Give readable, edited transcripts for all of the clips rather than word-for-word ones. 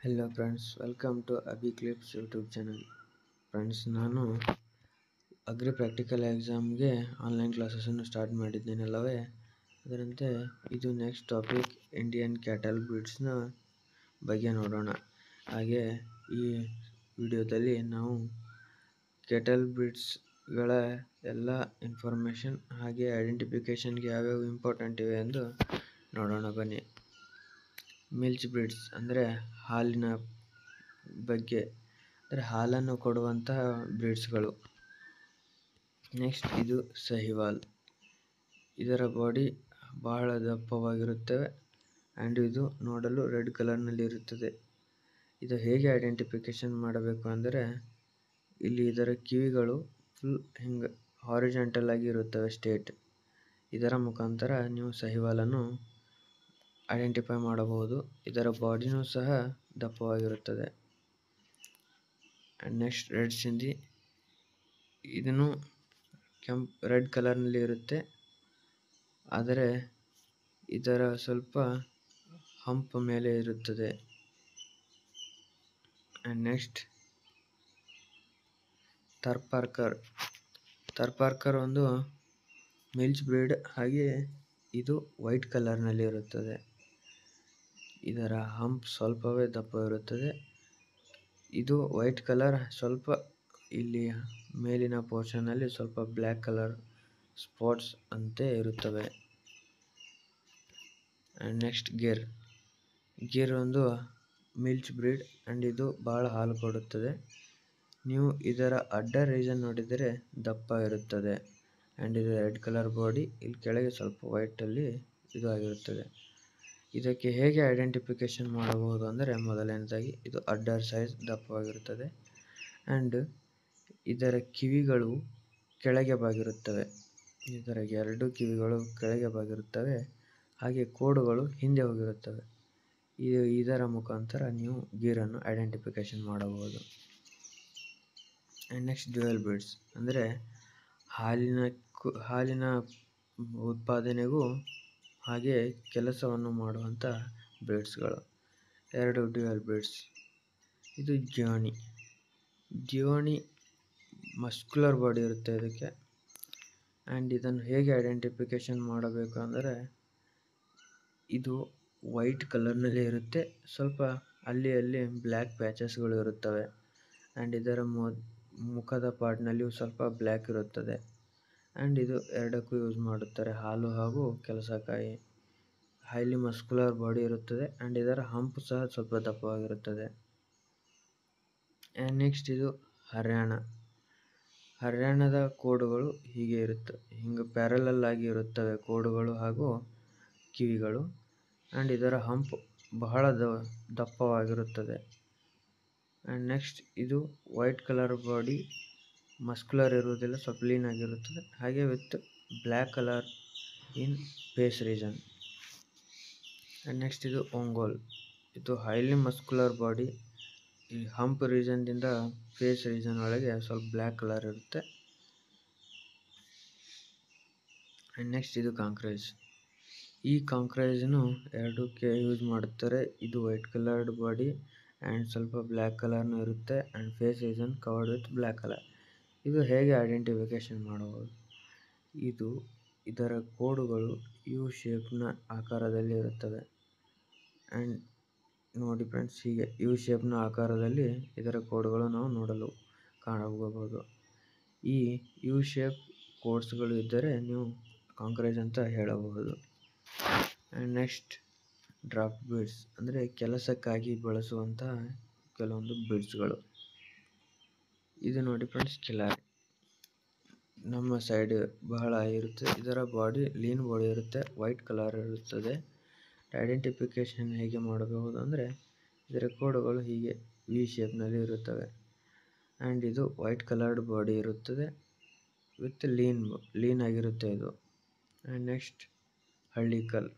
Hello friends, welcome to Abhi Clips YouTube channel. Friends, ನಾನು agri practical ಎಕ್ಸಾಮ್ಗೆ online ಕ್ಲಾಸಸನ್ನು start ಮಾಡಿದ್ದೇನಲ್ಲವೇ, ಅದರಂತೆ ಇದು ನೆಕ್ಸ್ಟ್ ಟಾಪಿಕ್ ಇಂಡಿಯನ್ ಕ್ಯಾಟಲ್ ಬ್ರೀಡ್ಸ್ನ ಬಗ್ಗೆ ನೋಡೋಣ. ಹಾಗೆ ಈ ವಿಡಿಯೋದಲ್ಲಿ ನಾವು ಕ್ಯಾಟಲ್ ಬ್ರೀಡ್ಸ್ಗಳ ಎಲ್ಲ ಇನ್ಫಾರ್ಮೇಷನ್ ಹಾಗೆ ಐಡೆಂಟಿಫಿಕೇಷನ್ಗೆ ಯಾವ್ಯಾವ ಇಂಪಾರ್ಟೆಂಟ್ ಇವೆ ಎಂದು ನೋಡೋಣ ಬನ್ನಿ. ಮಿಲ್ಚ್ ಬ್ರೀಡ್ಸ್ ಅಂದರೆ ಹಾಲಿನ ಬಗ್ಗೆ, ಅಂದರೆ ಹಾಲನ್ನು ಕೊಡುವಂತಹ ಬ್ರೀಡ್ಸ್ಗಳು. ನೆಕ್ಸ್ಟ್ ಇದು ಸಹಿವಾಲ್. ಇದರ ಬಾಡಿ ಬಹಳ ದಪ್ಪವಾಗಿರುತ್ತವೆ ಆ್ಯಂಡ್ ಇದು ನೋಡಲು ರೆಡ್ ಕಲರ್ನಲ್ಲಿ ಇರುತ್ತದೆ. ಇದು ಹೇಗೆ ಐಡೆಂಟಿಫಿಕೇಷನ್ ಮಾಡಬೇಕು ಅಂದರೆ, ಇಲ್ಲಿ ಇದರ ಕಿವಿಗಳು ಫುಲ್ ಹಿಂಗೆ ಹಾರಿಜಾಂಟಲ್ ಆಗಿ ಇರುತ್ತವೆ, ಸ್ಟೇಟ್. ಇದರ ಮುಖಾಂತರ ನೀವು ಸಹಿವಾಲನ್ನು ಐಡೆಂಟಿಫೈ ಮಾಡಬಹುದು. ಇದರ ಬಾಡಿನೂ ಸಹ ದಪ್ಪವಾಗಿರುತ್ತದೆ. And next red Sindhi. ಇದನ್ನು ರೆಡ್ ಕಲರ್ನಲ್ಲಿ ಇರುತ್ತೆ, ಆದರೆ ಇದರ ಸ್ವಲ್ಪ ಹಂಪ್ ಮೇಲೆ ಇರುತ್ತದೆ. ಆ್ಯಂಡ್ ನೆಕ್ಸ್ಟ್ ಥರ್ಪಾರ್ಕರ್ ಒಂದು ಮಿಲ್ಚ್ ಬ್ರೀಡ್, ಹಾಗೆ ಇದು ವೈಟ್ ಕಲರ್ನಲ್ಲಿ ಇರುತ್ತದೆ. ಇದರ ಹಂಪ್ ಸ್ವಲ್ಪವೇ ದಪ್ಪ ಇರುತ್ತದೆ. ಇದು ವೈಟ್ ಕಲರ್, ಸ್ವಲ್ಪ ಇಲ್ಲಿ ಮೇಲಿನ ಪೋರ್ಷನ್ನಲ್ಲಿ ಸ್ವಲ್ಪ ಬ್ಲ್ಯಾಕ್ ಕಲರ್ ಸ್ಪಾಟ್ಸ್ ಅಂತೆ ಇರುತ್ತವೆ. ಆ್ಯಂಡ್ ನೆಕ್ಸ್ಟ್ ಗಿರ್ ಒಂದು ಮಿಲ್ಚ್ ಬ್ರೀಡ್ ಆ್ಯಂಡ್ ಇದು ಭಾಳ ಹಾಲು ಕೊಡುತ್ತದೆ. ನೀವು ಇದರ ಅಡ್ಡರ್ ರೀಜನ್ ನೋಡಿದರೆ ದಪ್ಪ ಇರುತ್ತದೆ ಆ್ಯಂಡ್ ಇದು ರೆಡ್ ಕಲರ್ ಬಾಡಿ, ಇಲ್ಲಿ ಕೆಳಗೆ ಸ್ವಲ್ಪ ವೈಟಲ್ಲಿ ಇದು ಆಗಿರುತ್ತದೆ. ಇದಕ್ಕೆ ಹೇಗೆ ಐಡೆಂಟಿಫಿಕೇಷನ್ ಮಾಡಬಹುದು ಅಂದರೆ, ಮೊದಲನೇದಾಗಿ ಇದು ಅಡ್ಡರ್ ಸೈಜ್ ದಪ್ಪವಾಗಿರುತ್ತದೆ ಆ್ಯಂಡ್ ಇದರ ಕಿವಿಗಳು ಕೆಳಗೆ ಬಾಗಿರುತ್ತವೆ. ಇದರ ಎರಡು ಕಿವಿಗಳು ಕೆಳಗೆ ಬಾಗಿರುತ್ತವೆ, ಹಾಗೆ ಕೋಡುಗಳು ಹಿಂದೆ ಹೋಗಿರುತ್ತವೆ. ಇದರ ಮುಖಾಂತರ ನೀವು ಗೀರನ್ನು ಐಡೆಂಟಿಫಿಕೇಷನ್ ಮಾಡಬಹುದು. ಆ್ಯಂಡ್ ನೆಕ್ಸ್ಟ್ ಡ್ಯುಯಲ್ ಬ್ರೀಡ್ಸ್ ಅಂದರೆ ಹಾಲಿನ ಉತ್ಪಾದನೆಗೂ ಹಾಗೆ ಕೆಲಸವನ್ನು ಮಾಡುವಂಥ ಬ್ರೀಡ್ಸ್ಗಳು. ಎರಡು ಡ್ಯುಯಲ್ ಬ್ರೀಡ್ಸ್. ಇದು ಜಿಯೋನಿ ಮಸ್ಕ್ಯುಲರ್ ಬಾಡಿ ಇರುತ್ತೆ ಇದಕ್ಕೆ. ಆ್ಯಂಡ್ ಇದನ್ನು ಹೇಗೆ ಐಡೆಂಟಿಫಿಕೇಷನ್ ಮಾಡಬೇಕು ಅಂದರೆ, ಇದು ವೈಟ್ ಕಲರ್ನಲ್ಲಿ ಇರುತ್ತೆ, ಸ್ವಲ್ಪ ಅಲ್ಲಿ ಬ್ಲ್ಯಾಕ್ ಪ್ಯಾಚಸ್ಗಳು ಇರುತ್ತವೆ. ಆ್ಯಂಡ್ ಇದರ ಮುಖದ ಪಾರ್ಟ್ನಲ್ಲಿಯೂ ಸ್ವಲ್ಪ ಬ್ಲ್ಯಾಕ್ ಇರುತ್ತದೆ. ಆ್ಯಂಡ್ ಇದು ಎರಡಕ್ಕೂ ಯೂಸ್ ಮಾಡುತ್ತಾರೆ, ಹಾಲು ಹಾಗೂ ಕೆಲಸಕ್ಕಾಗಿ. ಹೈಲಿ ಮಸ್ಕ್ಯುಲರ್ ಬಾಡಿ ಇರುತ್ತದೆ ಆ್ಯಂಡ್ ಇದರ ಹಂಪ್ ಸಹ ಸ್ವಲ್ಪ ದಪ್ಪವಾಗಿರುತ್ತದೆ. ಆ್ಯಂಡ್ ನೆಕ್ಸ್ಟ್ ಇದು ಹರ್ಯಾಣದ ಕೋಡುಗಳು ಹೀಗೆ ಇರುತ್ತೆ, ಹಿಂಗೆ ಪ್ಯಾರಲಲ್ ಆಗಿ ಇರುತ್ತವೆ ಕೋಡುಗಳು ಹಾಗೂ ಕಿವಿಗಳು. ಆ್ಯಂಡ್ ಇದರ ಹಂಪ್ ಬಹಳ ದಪ್ಪವಾಗಿರುತ್ತದೆ. ಆ್ಯಂಡ್ ನೆಕ್ಸ್ಟ್ ಇದು ವೈಟ್ ಕಲರ್ ಬಾಡಿ, ಮಸ್ಕ್ಯುಲರ್ ಇರುವುದಿಲ್ಲ, ಸ್ವಲ್ಪ ಲೀನ್ ಆಗಿರುತ್ತದೆ, ಹಾಗೆ with black colour in face region. And next ಇದು ಒಂಗೋಲ್. ಇದು ಹೈಲಿ ಮಸ್ಕ್ಯುಲರ್ ಬಾಡಿ, ಈ ಹಂಪ್ ರೀಜನ್ದಿಂದ ಫೇಸ್ ರೀಜನ್ ಒಳಗೆ ಸ್ವಲ್ಪ ಬ್ಲ್ಯಾಕ್ ಕಲರ್ ಇರುತ್ತೆ. ಆ್ಯಂಡ್ ನೆಕ್ಸ್ಟ್ ಇದು ಕಾಂಕ್ರೇಜ್. ಈ ಕಾಂಕ್ರೇಜನ್ನು ಎರಡಕ್ಕೆ ಯೂಸ್ ಮಾಡುತ್ತಾರೆ. ಇದು ವೈಟ್ ಕಲರ್ಡ್ ಬಾಡಿ ಆ್ಯಂಡ್ ಸ್ವಲ್ಪ ಬ್ಲ್ಯಾಕ್ ಕಲರ್ನೂ ಇರುತ್ತೆ and face region covered with black colour. ಇದು ಹೇಗೆ ಐಡೆಂಟಿಫಿಕೇಷನ್ ಮಾಡಬಹುದು? ಇದರ ಕೋಡುಗಳು ಯು ಶೇಪ್ನ ಆಕಾರದಲ್ಲಿ ಇರುತ್ತವೆ. ಆ್ಯಂಡ್ ನೋಡಿ ಫ್ರೆಂಡ್ಸ್, ಹೀಗೆ ಯು ಶೇಪ್ನ ಆಕಾರದಲ್ಲಿ ಇದರ ಕೋಡುಗಳು ನಾವು ಕಾಣಬಹುದು. ಈ ಯು ಶೇಪ್ ಕೋಡ್ಸ್ಗಳು ಇದ್ದರೆ ನೀವು ಕಾಂಕ್ರೇಜ್ ಅಂತ ಹೇಳಬಹುದು. ಆ್ಯಂಡ್ ನೆಕ್ಸ್ಟ್ ಡ್ರಾಫ್ಟ್ ಬ್ರೀಡ್ಸ್ ಅಂದರೆ ಕೆಲಸಕ್ಕಾಗಿ ಬಳಸುವಂತಹ ಕೆಲವೊಂದು ಬ್ರೀಡ್ಸ್ಗಳು. ಇದು ನೋಡಿ ಫ್ರೆಂಡ್ಸ್, ಕಿಲಾರಿ. ನಮ್ಮ ಸೈಡ್ ಬಹಳ ಇರುತ್ತೆ. ಇದರ ಬಾಡಿ ಲೀನ್ ಬಾಡಿ ಇರುತ್ತೆ, ವೈಟ್ ಕಲರ್ ಇರುತ್ತದೆ. ಐಡೆಂಟಿಫಿಕೇಷನ್ ಹೇಗೆ ಮಾಡಬಹುದು ಅಂದರೆ, ಇದರ ಕೋಡುಗಳು ಹೀಗೆ ವಿ ಶೇಪ್ನಲ್ಲಿ ಇರುತ್ತವೆ ಆ್ಯಂಡ್ ಇದು ವೈಟ್ ಕಲರ್ಡ್ ಬಾಡಿ ಇರುತ್ತದೆ ವಿತ್ ಲೀನ್ ಆಗಿರುತ್ತೆ ಇದು. And next Hallikar.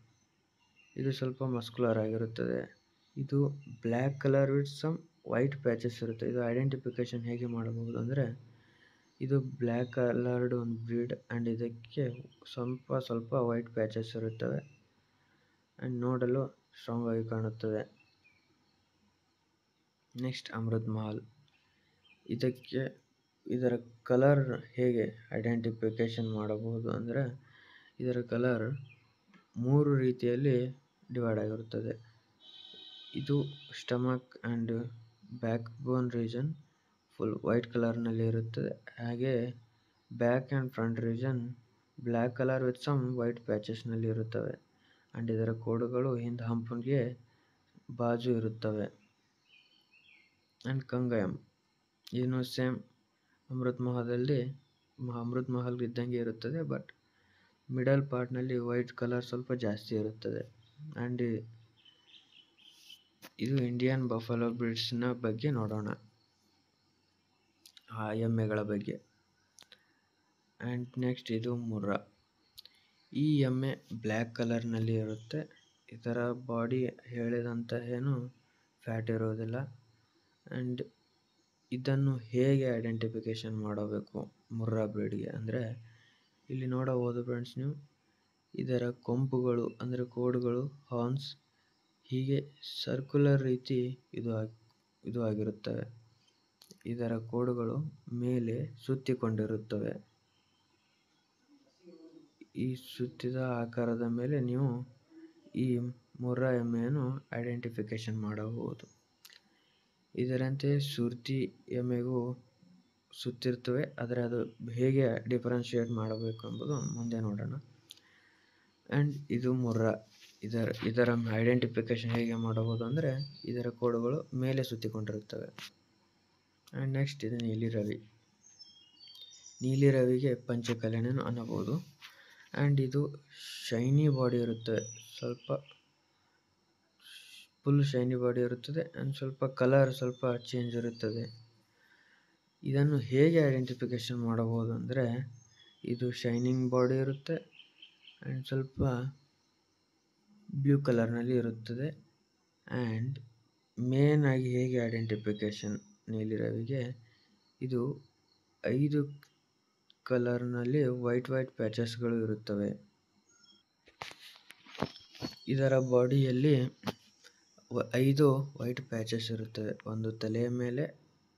ಇದು ಸ್ವಲ್ಪ ಮಸ್ಕ್ಯುಲರ್ ಆಗಿರುತ್ತದೆ. ಇದು black colour with some white patches ಇರುತ್ತೆ. ಇದು ಐಡೆಂಟಿಫಿಕೇಷನ್ ಹೇಗೆ ಮಾಡಬಹುದು ಅಂದರೆ, ಇದು ಬ್ಲ್ಯಾಕ್ ಕಲರ್ಡ್ ಒಂದು ಬ್ರೀಡ್ ಆ್ಯಂಡ್ ಇದಕ್ಕೆ ಸ್ವಲ್ಪ ವೈಟ್ ಪ್ಯಾಚಸ್ ಇರುತ್ತವೆ ಆ್ಯಂಡ್ ನೋಡಲು ಸ್ಟ್ರಾಂಗ್ ಆಗಿ ಕಾಣುತ್ತದೆ. ನೆಕ್ಸ್ಟ್ ಅಮೃತ್ ಮಹಲ್. ಇದರ ಕಲರ್ ಹೇಗೆ ಐಡೆಂಟಿಫಿಕೇಶನ್ ಮಾಡಬಹುದು ಅಂದರೆ, ಇದರ ಕಲರ್ 3 ರೀತಿಯಲ್ಲಿ ಡಿವೈಡ್ ಆಗಿರುತ್ತದೆ. ಇದು stomach and backbone region full white ಕಲರ್ನಲ್ಲಿ ಇರುತ್ತದೆ. ಹಾಗೆ back and front region black colour with some white ಪ್ಯಾಚಸ್ನಲ್ಲಿ ಇರುತ್ತವೆ. ಆ್ಯಂಡ್ ಇದರ ಕೋಡುಗಳು ಹಿಂದೆ ಹಂಪಿಗೆ ಬಾಜು ಇರುತ್ತವೆ. ಆ್ಯಂಡ್ ಕಂಗಯಂ ಏನು ಸೇಮ್ ಅಮೃತ್ ಮಹಲ್ ಇದ್ದಂಗೆ ಇರುತ್ತದೆ, ಬಟ್ ಮಿಡಲ್ ಪಾರ್ಟ್ನಲ್ಲಿ ವೈಟ್ ಕಲರ್ ಸ್ವಲ್ಪ ಜಾಸ್ತಿ ಇರುತ್ತದೆ. ಆ್ಯಂಡ್ ಇದು ಇಂಡಿಯನ್ ಬಫಲೋ ಬ್ರೀಡ್ಸ್ನ ಬಗ್ಗೆ ನೋಡೋಣ, ಆ ಎಮ್ಮೆಗಳ ಬಗ್ಗೆ. ಆ್ಯಂಡ್ ನೆಕ್ಸ್ಟ್ ಇದು ಮುರ್ರಾ. ಈ ಎಮ್ಮೆ ಬ್ಲ್ಯಾಕ್ ಕಲರ್ನಲ್ಲಿ ಇರುತ್ತೆ. ಇದರ ಬಾಡಿ ಹೇಳಿದಂತೆ ಏನು ಫ್ಯಾಟ್ ಇರೋದಿಲ್ಲ. ಆ್ಯಂಡ್ ಇದನ್ನು ಹೇಗೆ ಐಡೆಂಟಿಫಿಕೇಶನ್ ಮಾಡಬೇಕು ಮುರ್ರಾ ಬ್ರೀಡ್ಗೆ ಅಂದರೆ, ಇಲ್ಲಿ ನೋಡಬಹುದು ಫ್ರೆಂಡ್ಸ್ ನೀವು, ಇದರ ಕೊಂಬುಗಳು ಅಂದರೆ ಕೋಡುಗಳು, ಹಾರ್ನ್ಸ್ ಹೀಗೆ ಸರ್ಕ್ಯುಲರ್ ರೀತಿ ಇದು ಆಗಿರುತ್ತವೆ. ಇದರ ಕೋಡುಗಳು ಮೇಲೆ ಸುತ್ತಿಕೊಂಡಿರುತ್ತವೆ. ಈ ಸುತ್ತಿದ ಆಕಾರದ ಮೇಲೆ ನೀವು ಈ ಮುರ್ರಾ ಎಮ್ಮೆಯನ್ನು ಐಡೆಂಟಿಫಿಕೇಶನ್ ಮಾಡಬಹುದು. ಇದರಂತೆ ಸುರ್ತಿ ಎಮ್ಮೆಗೂ ಸುತ್ತಿರ್ತವೆ, ಆದರೆ ಅದು ಹೇಗೆ ಡಿಫರೆನ್ಷಿಯೇಟ್ ಮಾಡಬೇಕು ಎಂಬುದು ಮುಂದೆ ನೋಡೋಣ. ಆ್ಯಂಡ್ ಇದು ಮುರ್ರಾ. ಇದರ ಐಡೆಂಟಿಫಿಕೇಶನ್ ಹೇಗೆ ಮಾಡಬಹುದು ಅಂದರೆ, ಇದರ ಕೋಡುಗಳು ಮೇಲೆ ಸುತ್ತಿಕೊಂಡಿರುತ್ತವೆ. ಆ್ಯಂಡ್ ನೆಕ್ಸ್ಟ್ ಇದು ನೀಲಿ ರವಿ. ನೀಲಿ ರವಿಗೆ ಪಂಚಕಲ್ಯಾಣ ಅನ್ನಬಹುದು. ಆ್ಯಂಡ್ ಇದು ಶೈನಿ ಬಾಡಿ ಇರುತ್ತೆ, ಸ್ವಲ್ಪ ಫುಲ್ ಶೈನಿ ಬಾಡಿ ಇರುತ್ತದೆ. ಆ್ಯಂಡ್ ಸ್ವಲ್ಪ ಕಲರ್ ಸ್ವಲ್ಪ ಚೇಂಜ್ ಇರುತ್ತದೆ. ಇದನ್ನು ಹೇಗೆ ಐಡೆಂಟಿಫಿಕೇಶನ್ ಮಾಡಬಹುದು ಅಂದರೆ, ಇದು ಶೈನಿಂಗ್ ಬಾಡಿ ಇರುತ್ತೆ ಆ್ಯಂಡ್ ಸ್ವಲ್ಪ ಬ್ಲೂ ಕಲರ್ನಲ್ಲಿ ಇರುತ್ತದೆ. ಆ್ಯಂಡ್ ಮೇನ್ ಆಗಿ ಹೇಗೆ ಐಡೆಂಟಿಫಿಕೇಶನ್ ನೀಲಿ ರವಿಗೆ, ಇದು 5 ಕಲರ್ನಲ್ಲಿ ವೈಟ್ ಪ್ಯಾಚಸ್ಗಳು ಇರುತ್ತವೆ. ಇದರ ಬಾಡಿಯಲ್ಲಿ 5 ವೈಟ್ ಪ್ಯಾಚಸ್ ಇರುತ್ತವೆ. ಒಂದು ತಲೆಯ ಮೇಲೆ,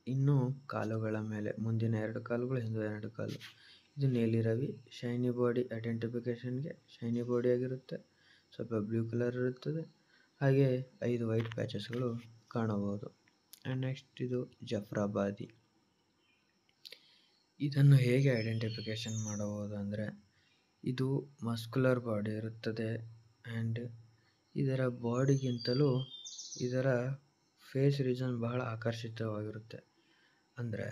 ಇನ್ನೂ ಕಾಲುಗಳ ಮೇಲೆ, ಮುಂದಿನ 2 ಕಾಲುಗಳು, ಹಿಂದೆ 2 ಕಾಲು. ಇದು ನೀಲಿ ರವಿ. ಶೈನಿ ಬಾಡಿ ಐಡೆಂಟಿಫಿಕೇಶನ್ಗೆ ಶೈನಿ ಬಾಡಿ ಆಗಿರುತ್ತೆ, ಸ್ವಲ್ಪ ಬ್ಲೂ ಕಲರ್ ಇರುತ್ತದೆ, ಹಾಗೆ 5 ವೈಟ್ ಪ್ಯಾಚಸ್ಗಳು ಕಾಣಬಹುದು. ಆ್ಯಂಡ್ ನೆಕ್ಸ್ಟ್ ಇದು ಜಫ್ರಾಬಾದಿ. ಇದನ್ನು ಹೇಗೆ ಐಡೆಂಟಿಫಿಕೇಶನ್ ಮಾಡಬಹುದು ಅಂದರೆ, ಇದು ಮಸ್ಕ್ಯುಲರ್ ಬಾಡಿ ಇರುತ್ತದೆ. ಆ್ಯಂಡ್ ಇದರ ಬಾಡಿಗಿಂತಲೂ ಇದರ ಫೇಸ್ ರೀಜನ್ ಬಹಳ ಆಕರ್ಷಿತವಾಗಿರುತ್ತೆ. ಅಂದರೆ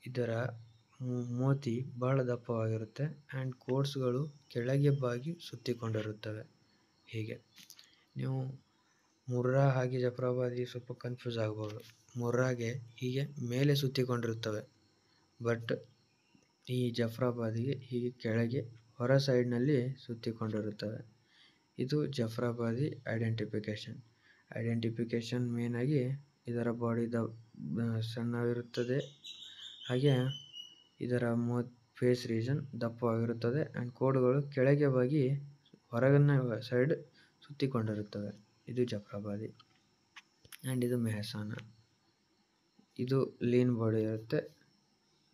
ಇದರ ಮೂತಿ ಬಹಳ ದಪ್ಪವಾಗಿರುತ್ತೆ. ಆ್ಯಂಡ್ ಕೋಡ್ಸ್ಗಳು ಕೆಳಗೆ ಬಾಗಿ ಸುತ್ತಿಕೊಂಡಿರುತ್ತವೆ. ಹೀಗೆ ನೀವು ಮುರ್ರಾ ಹಾಗೆ ಜಫ್ರಾಬಾದಿ ಸ್ವಲ್ಪ ಕನ್ಫ್ಯೂಸ್ ಆಗ್ಬೋದು. ಮುರ್ರಾಗೆ ಹೀಗೆ ಮೇಲೆ ಸುತ್ತಿಕೊಂಡಿರುತ್ತವೆ, ಬಟ್ ಈ ಜಫ್ರಾಬಾದಿಗೆ ಹೀಗೆ ಕೆಳಗೆ ಹೊರ ಸೈಡ್ನಲ್ಲಿ ಸುತ್ತಿಕೊಂಡಿರುತ್ತವೆ. ಇದು ಜಫ್ರಾಬಾದಿ ಐಡೆಂಟಿಫಿಕೇಶನ್ ಮೇನಾಗಿ ಇದರ ಬಾಡಿ ಸಣ್ಣವಿರುತ್ತದೆ, ಹಾಗೆ ಇದರ ಫೇಸ್ ರೀಜನ್ ದಪ್ಪವಾಗಿರುತ್ತದೆ. ಆ್ಯಂಡ್ ಕೋಡುಗಳು ಕೆಳಗೆ ಬಾಗಿ ಹೊರಗಿನ ಸೈಡ್ ಸುತ್ತಿಕೊಂಡಿರುತ್ತವೆ. ಇದು ಜಫ್ರಾಬಾದಿ. ಆ್ಯಂಡ್ ಇದು ಮೆಹಸಾನ. ಇದು ಲೀನ್ ಬಾಡಿ ಇರುತ್ತೆ.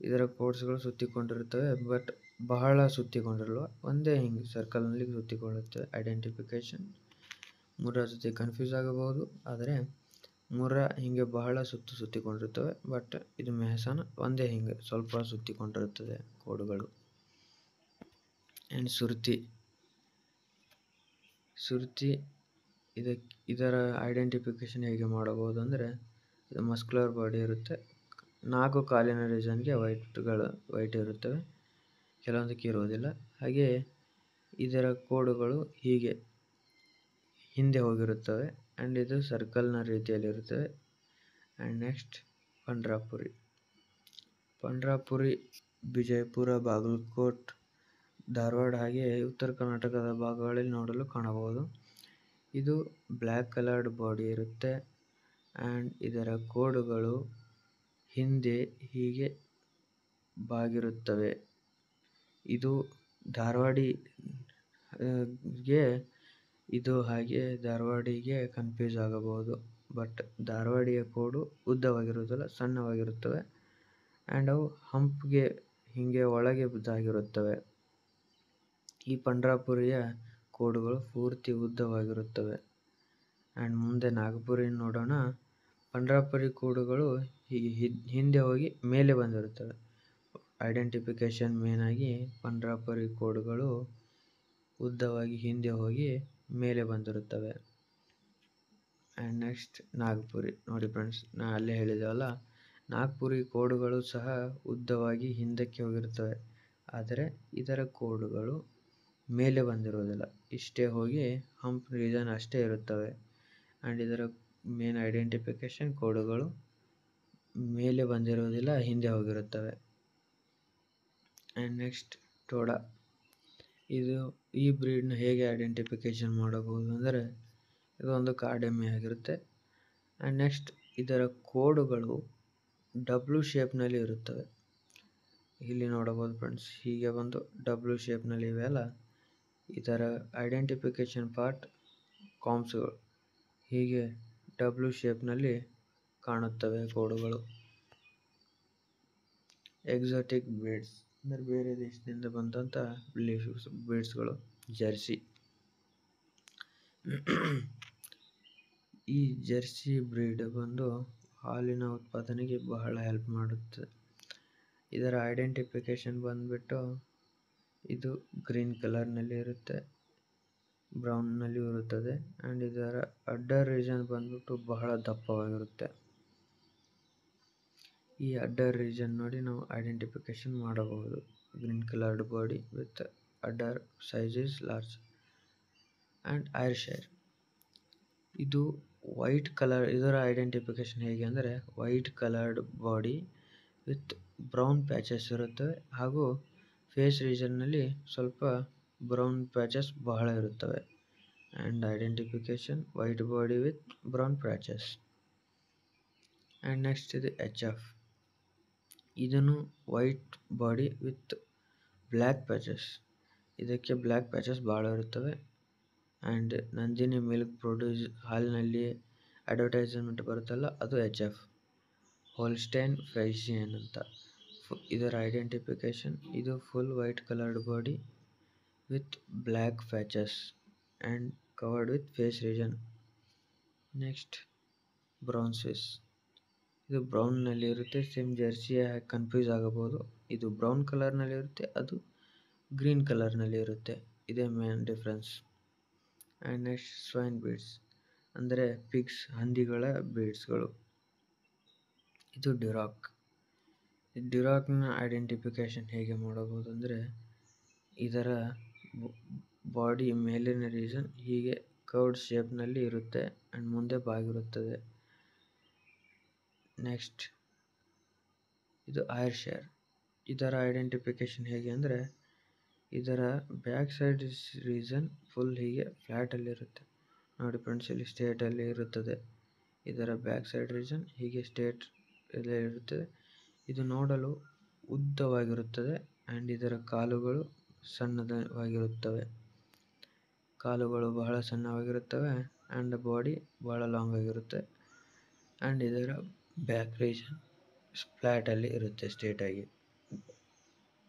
ಇದರ ಕೋಡ್ಸ್ಗಳು ಸುತ್ತಿಕೊಂಡಿರುತ್ತವೆ, ಬಟ್ ಬಹಳ ಸುತ್ತಿಕೊಂಡಿರಲ್ಲ, ಒಂದೇ ಹಿಂಗೆ ಸರ್ಕಲ್ನಲ್ಲಿ ಸುತ್ತಿಕೊಳ್ಳುತ್ತೆ. ಐಡೆಂಟಿಫಿಕೇಶನ್ ಮುರ್ರಾ ಜೊತೆ ಕನ್ಫ್ಯೂಸ್ ಆಗಬಹುದು, ಆದರೆ ಮುರ್ರಾ ಹಿಂಗೆ ಬಹಳ ಸುತ್ತಿಕೊಂಡಿರುತ್ತವೆ, ಬಟ್ ಇದು ಮೆಹಸಾನ ಒಂದೇ ಹಿಂಗೆ ಸ್ವಲ್ಪ ಸುತ್ತಿಕೊಂಡಿರುತ್ತದೆ ಕೋಡುಗಳು. ಆ್ಯಂಡ್ ಸುರ್ತಿ ಇದರ ಐಡೆಂಟಿಫಿಕೇಶನ್ ಹೇಗೆ ಮಾಡಬಹುದು ಅಂದರೆ, ಇದು ಮಸ್ಕ್ಯುಲರ್ ಬಾಡಿ ಇರುತ್ತೆ. 4 ಕಾಲಿನ ರೀಜನ್ಗೆ ವೈಟ್ ಇರುತ್ತವೆ, ಕೆಲವೊಂದಕ್ಕೆ ಇರುವುದಿಲ್ಲ. ಹಾಗೆ ಇದರ ಕೋಡುಗಳು ಹೀಗೆ ಹಿಂದೆ ಹೋಗಿರುತ್ತವೆ. ಆ್ಯಂಡ್ ಇದು ಸರ್ಕಲ್ನ ರೀತಿಯಲ್ಲಿರುತ್ತವೆ. ಆ್ಯಂಡ್ ನೆಕ್ಸ್ಟ್ ಪಂಡ್ರಾಪುರಿ ವಿಜಯಪುರ, ಬಾಗಲಕೋಟ್, ಧಾರವಾಡ ಹಾಗೆ ಉತ್ತರ ಕರ್ನಾಟಕದ ಭಾಗಗಳಲ್ಲಿ ನೋಡಲು ಕಾಣಬಹುದು. ಇದು ಬ್ಲ್ಯಾಕ್ ಕಲರ್ಡ್ ಬಾಡಿ ಇರುತ್ತೆ. ಆ್ಯಂಡ್ ಇದರ ಕೋಡುಗಳು ಹಿಂದೆ ಹೀಗೆ ಬಾಗಿರುತ್ತವೆ. ಇದು ಧಾರವಾಡಿಗೆ ಕನ್ಫ್ಯೂಸ್ ಆಗಬಹುದು, ಬಟ್ ಧಾರವಾಡಿಯ ಕೋಡು ಉದ್ದವಾಗಿರುವುದಿಲ್ಲ, ಸಣ್ಣವಾಗಿರುತ್ತವೆ ಆ್ಯಂಡ್ ಅವು ಹಂಪ್ಗೆ ಹೀಗೆ ಒಳಗೆ ಬಿದ್ದಾಗಿರುತ್ತವೆ. ಈ ಪಂಡ್ರಾಪುರಿಯ ಕೋಡುಗಳು ಪೂರ್ತಿ ಉದ್ದವಾಗಿರುತ್ತವೆ. ಆ್ಯಂಡ್ ಮುಂದೆ ನಾಗಪುರಿ ನೋಡೋಣ. ಪಂಡ್ರಾಪುರಿ ಕೋಡುಗಳು ಹಿಂದೆ ಹೋಗಿ ಮೇಲೆ ಬಂದಿರುತ್ತವೆ. ಐಡೆಂಟಿಫಿಕೇಶನ್ ಮೇನಾಗಿ ಪಂಡ್ರಾಪುರಿ ಕೋಡುಗಳು ಉದ್ದವಾಗಿ ಹಿಂದೆ ಹೋಗಿ ಮೇಲೆ ಬಂದಿರುತ್ತವೆ. ಆ್ಯಂಡ್ ನೆಕ್ಸ್ಟ್ ನಾಗಪುರಿ ನೋಡಿ ಫ್ರೆಂಡ್ಸ್, ನಾನು ಅಲ್ಲೇ ಹೇಳಿದೆವಲ್ಲ, ನಾಗಪುರಿ ಕೋಡುಗಳು ಸಹ ಉದ್ದವಾಗಿ ಹಿಂದಕ್ಕೆ ಹೋಗಿರುತ್ತವೆ. ಆದರೆ ಇದರ ಕೋಡುಗಳು ಮೇಲೆ ಬಂದಿರುವುದಿಲ್ಲ, ಇಷ್ಟೇ ಹೋಗಿ ಹಂಪ್ ರೀಜನ್ ಅಷ್ಟೇ ಇರುತ್ತವೆ. ಆ್ಯಂಡ್ ಇದರ ಮೇನ್ ಐಡೆಂಟಿಫಿಕೇಶನ್ ಕೋಡುಗಳು ಮೇಲೆ ಬಂದಿರುವುದಿಲ್ಲ, ಹಿಂದೆ ಹೋಗಿರುತ್ತವೆ. And next Toda. ಈ ಬ್ರೀಡ್ನ ಹೇಗೆ ಐಡೆಂಟಿಫಿಕೇಶನ್ ಮಾಡಬಹುದು ಅಂದರೆ, ಇದೊಂದು ಕಾಡೆಮ್ಮೆ ಆಗಿರುತ್ತೆ. ಆ್ಯಂಡ್ ನೆಕ್ಸ್ಟ್ ಇದರ ಕೋಡುಗಳು ಡಬ್ಲ್ಯೂ ಶೇಪ್ನಲ್ಲಿ ಇರುತ್ತವೆ. ಇಲ್ಲಿ ನೋಡಬಹುದು ಫ್ರೆಂಡ್ಸ್, ಹೀಗೆ ಒಂದು ಡಬ್ಲ್ಯೂ ಶೇಪ್ನಲ್ಲಿ ಇವೆಯಲ್ಲ, ಇದರ ಐಡೆಂಟಿಫಿಕೇಶನ್ ಪಾರ್ಟ್ ಕಾಂಪ್ಸ್ಗಳು ಹೀಗೆ ಡಬ್ಲ್ಯೂ ಶೇಪ್ನಲ್ಲಿ ಕಾಣುತ್ತವೆ ಕೋಡುಗಳು. ಎಕ್ಸಾಟಿಕ್ ಬ್ರೀಡ್ಸ್ ಅಂದರೆ ಬೇರೆ ದೇಶದಿಂದ ಬಂದಂಥ ಬ್ರೀಡ್ಸ್ಗಳು. ಜರ್ಸಿ. ಈ ಜರ್ಸಿ ಬ್ರೀಡ್ ಬಂದು ಹಾಲಿನ ಉತ್ಪಾದನೆಗೆ ಬಹಳ ಹೆಲ್ಪ್ ಮಾಡುತ್ತದೆ. ಇದರ ಐಡೆಂಟಿಫಿಕೇಶನ್ ಬಂದ್ಬಿಟ್ಟು ಇದು ಗ್ರೀನ್ ಕಲರ್ನಲ್ಲಿ ಇರುತ್ತೆ, ಬ್ರೌನ್ನಲ್ಲಿ ಇರುತ್ತದೆ. ಆ್ಯಂಡ್ ಇದರ ಅಡ್ಡರ್ ರೀಜನ್ ಬಂದ್ಬಿಟ್ಟು ಬಹಳ ದಪ್ಪವಾಗಿರುತ್ತೆ. ಈ ಅಡ್ಡರ್ ರೀಜನ್ ನೋಡಿ ನಾವು ಐಡೆಂಟಿಫಿಕೇಶನ್ ಮಾಡಬಹುದು. Green coloured body with udder size is large. And Ayrshire ಇದು ವೈಟ್ ಕಲರ್. ಇದರ ಐಡೆಂಟಿಫಿಕೇಶನ್ ಹೇಗೆ ಅಂದರೆ, white coloured body with brown patches ಇರುತ್ತವೆ, ಹಾಗೂ ಫೇಸ್ ರೀಜನ್ನಲ್ಲಿ ಸ್ವಲ್ಪ ಬ್ರೌನ್ ಪ್ಯಾಚಸ್ ಬಹಳ ಇರುತ್ತವೆ. And identification white body with brown patches. And next ಇದು HF. ಇದನ್ನು white body with black patches. ಇದಕ್ಕೆ ಬ್ಲ್ಯಾಕ್ ಪ್ಯಾಚಸ್ ಭಾಳ ಇರುತ್ತವೆ. ಆ್ಯಂಡ್ ನಂದಿನಿ ಮಿಲ್ಕ್ ಪ್ರೊಡ್ಯೂಸ್ ಹಾಲಿನಲ್ಲಿ ಅಡ್ವರ್ಟೈಸ್ಮೆಂಟ್ ಬರುತ್ತಲ್ಲ, ಅದು HF, ಹೋಲ್ಸ್ಟೈನ್ ಫ್ರೈಸಿಯನ್ ಅಂತ. ಇದರ ಐಡೆಂಟಿಫಿಕೇಶನ್ ಇದು full white coloured body with black patches and covered with face region. Next brown Swiss. ಇದು ಬ್ರೌನ್ನಲ್ಲಿ ಇರುತ್ತೆ. ಸೇಮ್ ಜರ್ಸಿಯ ಕನ್ಫ್ಯೂಸ್ ಆಗಬಹುದು. ಇದು ಬ್ರೌನ್ ಕಲರ್ನಲ್ಲಿ ಇರುತ್ತೆ, ಅದು ಗ್ರೀನ್ ಕಲರ್ನಲ್ಲಿ ಇರುತ್ತೆ. ಇದೇ main difference. And next swine breeds ಅಂದರೆ ಪಿಗ್ಸ್, ಹಂದಿಗಳ ಬ್ರೀಡ್ಸ್ಗಳು. ಇದು ಡ್ಯುರಾಕ್. ಡ್ಯುರಾಕ್ನ ಐಡೆಂಟಿಫಿಕೇಶನ್ ಹೇಗೆ ಮಾಡಬಹುದು ಅಂದರೆ, ಇದರ ಬಾಡಿ ಮೇಲಿನ ರೀಜನ್ ಹೀಗೆ ಕರ್ವ್ಡ್ ಶೇಪ್ನಲ್ಲಿ ಇರುತ್ತೆ ಆ್ಯಂಡ್ ಮುಂದೆ ಬಾಗಿರುತ್ತದೆ. ನೆಕ್ಸ್ಟ್ ಇದು ಐರ್ಶೈರ್. ಇದರ ಐಡೆಂಟಿಫಿಕೇಶನ್ ಹೇಗೆ ಅಂದರೆ, ಇದರ ಬ್ಯಾಕ್ ಸೈಡ್ ರೀಜನ್ ಫುಲ್ ಹೀಗೆ ಫ್ಲ್ಯಾಟಲ್ಲಿರುತ್ತೆ. ನೋಡಿ ಫ್ರೆಂಡ್ಸ್, ಇಲ್ಲಿ ಸ್ಟ್ರೇಟಲ್ಲಿ ಇರುತ್ತದೆ. ಇದರ ಬ್ಯಾಕ್ ಸೈಡ್ ರೀಜನ್ ಹೀಗೆ ಸ್ಟ್ರೇಟ್ ಎಲ್ಲ ಇರುತ್ತದೆ. ಇದು ನೋಡಲು ಉದ್ದವಾಗಿರುತ್ತದೆ ಆ್ಯಂಡ್ ಇದರ ಕಾಲುಗಳು ಸಣ್ಣವಾಗಿರುತ್ತವೆ. ಕಾಲುಗಳು ಬಹಳ ಸಣ್ಣವಾಗಿರುತ್ತವೆ ಆ್ಯಂಡ್ ಬಾಡಿ ಬಹಳ ಲಾಂಗ್ ಆಗಿರುತ್ತೆ. ಆ್ಯಂಡ್ ಇದರ ಬ್ಯಾಕ್ ರೀಜನ್ ಫ್ಲ್ಯಾಟಲ್ಲಿ ಇರುತ್ತೆ, ಸ್ಟ್ರೇಟಾಗಿ.